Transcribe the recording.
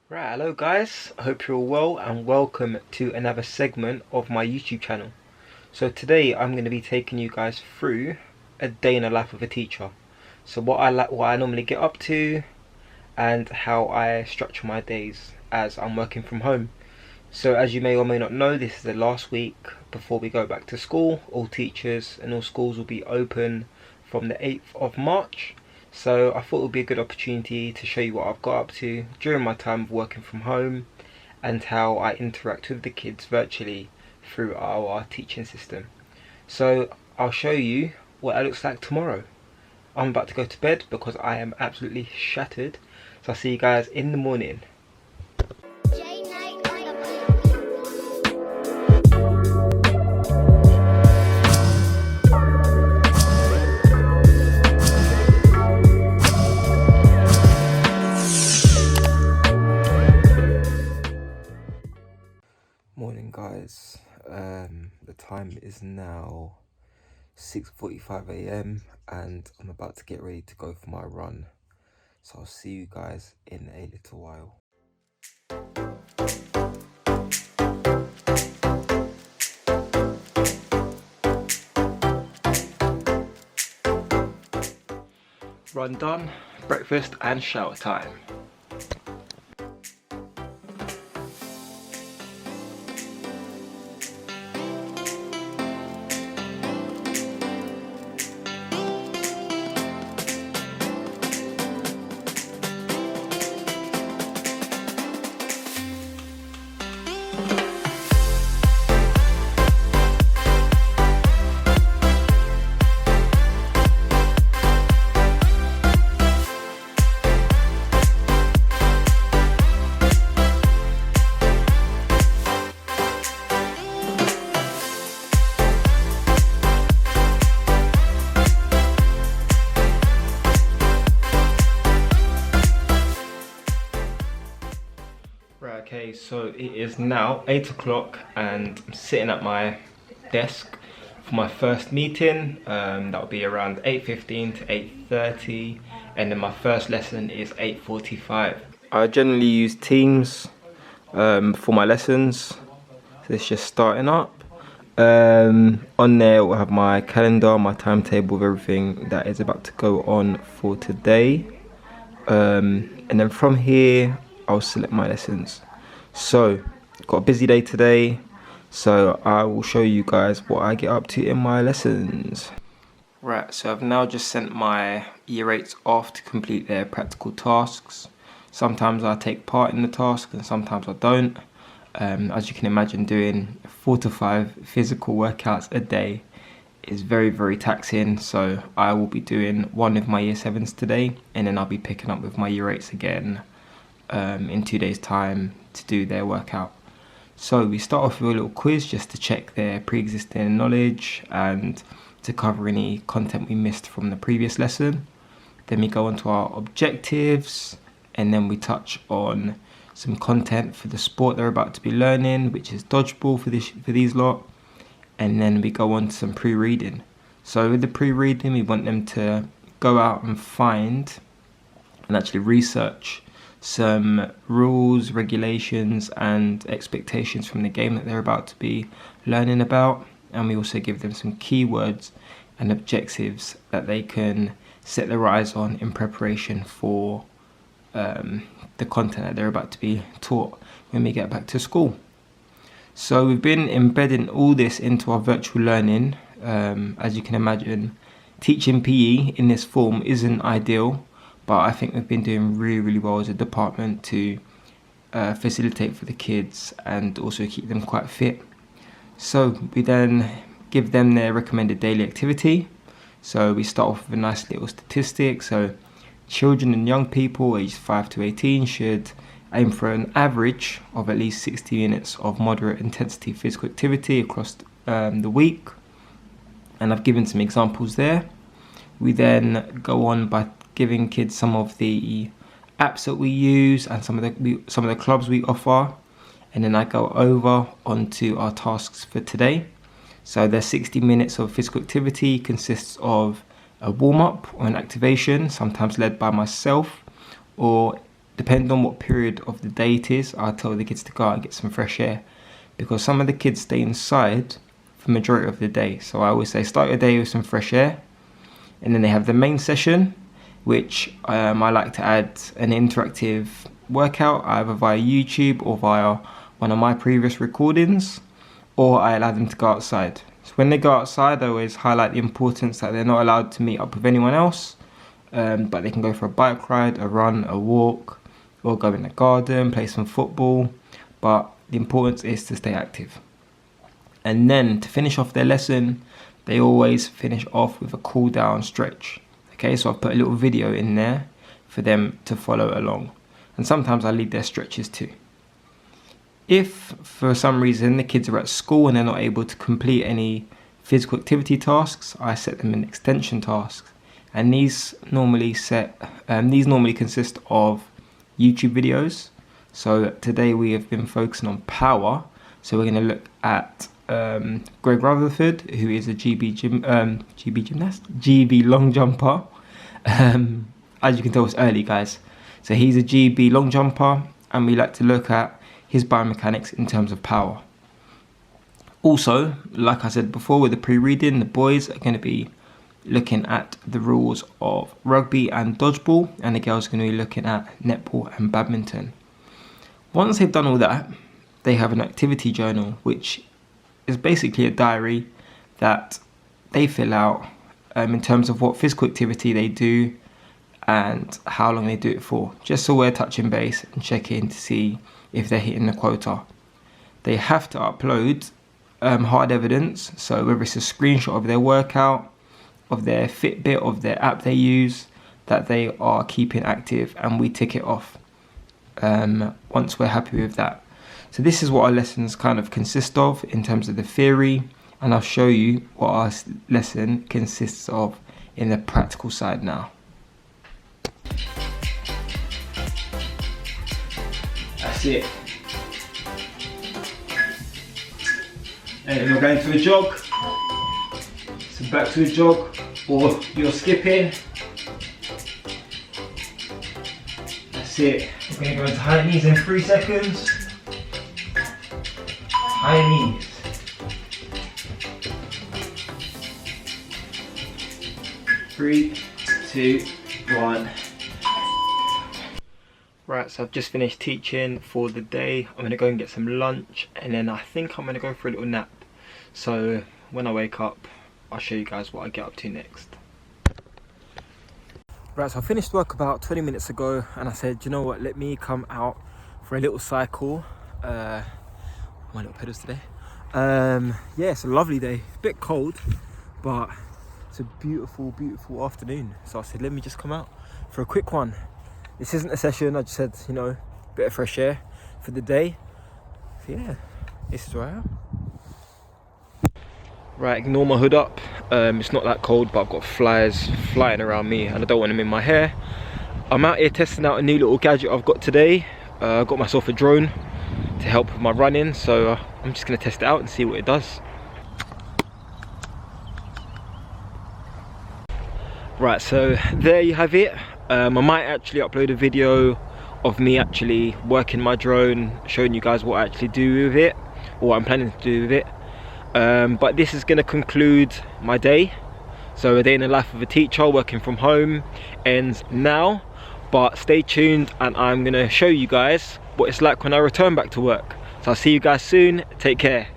Right, hello guys, I hope you're all well and welcome to another segment of my YouTube channel. So today I'm going to be taking you guys through a day in the life of a teacher. So what I normally get up to and how I structure my days as I'm working from home. So as you may or may not know, this is the last week before we go back to school. All teachers and all schools will be open from the 8th of March. So I thought it would be a good opportunity to show you what I've got up to during my time of working from home and how I interact with the kids virtually through our teaching system. So I'll show you what that looks like tomorrow. I'm about to go to bed because I am absolutely shattered. So I'll see you guys in the morning. Morning guys, the time is now 6:45 a.m. and I'm about to get ready to go for my run. So I'll see you guys in a little while. Run done, breakfast and shower time. Right, okay, so it is now 8 o'clock and I'm sitting at my desk for my first meeting. That will be around 8:15 to 8:30, and then my first lesson is 8:45. I generally use Teams for my lessons. So it's just starting up. On there we'll have my calendar, my timetable of everything that is about to go on for today. And then from here I'll select my lessons. So got a busy day today, so I will show you guys what I get up to in my lessons. Right, so I've now just sent my year 8s off to complete their practical tasks. Sometimes I take part in the task and sometimes I don't. As you can imagine, doing 4 to 5 physical workouts a day is very taxing, so I will be doing one with my year 7s today, and then I'll be picking up with my year 8s again in 2 days time to do their workout. So we start off with a little quiz just to check their pre-existing knowledge and to cover any content we missed from the previous lesson. Then we go on to our objectives, and then we touch on some content for the sport they're about to be learning, which is dodgeball for these lot. And then we go on to some pre-reading. So with the pre-reading, we want them to go out and find and actually research some rules, regulations and expectations from the game that they're about to be learning about. And we also give them some keywords and objectives that they can set their eyes on in preparation for the content that they're about to be taught when we get back to school. So we've been embedding all this into our virtual learning. As you can imagine, teaching PE in this form isn't ideal, but I think we've been doing really well as a department to facilitate for the kids and also keep them quite fit. So we then give them their recommended daily activity. So we start off with a nice little statistic. So children and young people aged 5 to 18 should aim for an average of at least 60 minutes of moderate intensity physical activity across the week. And I've given some examples there. We then go on by giving kids some of the apps that we use and some of the clubs we offer. And then I go over onto our tasks for today. So their 60 minutes of physical activity consists of a warm-up or an activation, sometimes led by myself, or depending on what period of the day it is, I tell the kids to go out and get some fresh air, because some of the kids stay inside for the majority of the day. So I always say start your day with some fresh air, and then they have the main session, which I like to add an interactive workout either via YouTube or via one of my previous recordings, or I allow them to go outside. So when they go outside, I always highlight the importance that they're not allowed to meet up with anyone else, but they can go for a bike ride, a run, a walk, or go in the garden, play some football, but the importance is to stay active. And then to finish off their lesson, they always finish off with a cool down stretch. Okay, so I've put a little video in there for them to follow along. And sometimes I lead their stretches too. If for some reason the kids are at school and they're not able to complete any physical activity tasks, I set them in extension tasks. And these normally consist of YouTube videos. So today we have been focusing on power. So we're going to look at Greg Rutherford, who is a GB long jumper. As you can tell, it's early, guys. So he's a GB long jumper, and we like to look at his biomechanics in terms of power. Also, like I said before with the pre-reading, the boys are going to be looking at the rules of rugby and dodgeball, and the girls are going to be looking at netball and badminton. Once they've done all that, they have an activity journal, which is basically a diary that they fill out in terms of what physical activity they do and how long they do it for, just so we're touching base and checking to see if they're hitting the quota. They have to upload hard evidence, so whether it's a screenshot of their workout, of their Fitbit, of their app they use, that they are keeping active, and we tick it off once we're happy with that. So this is what our lessons kind of consist of in terms of the theory, and I'll show you what our lesson consists of in the practical side now. That's it. And then we're going to a jog. So back to a jog, or you're skipping. That's it. We're going to go into high knees in 3 seconds. High knees. Three, two, one. Right, so I've just finished teaching for the day. I'm going to go and get some lunch, and then I think I'm going to go for a little nap. So when I wake up, I'll show you guys what I get up to next. Right, so I finished work about 20 minutes ago, and I said, you know what, let me come out for a little cycle. My little pedals today. Yeah, it's a lovely day. It's a bit cold, but it's a beautiful, beautiful afternoon. So I said, let me just come out for a quick one. This isn't a session, I just said, you know, a bit of fresh air for the day. So yeah, this is where I am. Right, ignore my hood up. It's not that cold, but I've got flies flying around me and I don't want them in my hair. I'm out here testing out a new little gadget I've got today. I got myself a drone to help with my running, so I'm just going to test it out and see what it does. Right, so there you have it. I might actually upload a video of me actually working my drone, showing you guys what I actually do with it, or what I'm planning to do with it. But this is going to conclude my day. So a day in the life of a teacher working from home ends now, but stay tuned and I'm going to show you guys what it's like when I return back to work. So I'll see you guys soon. Take care.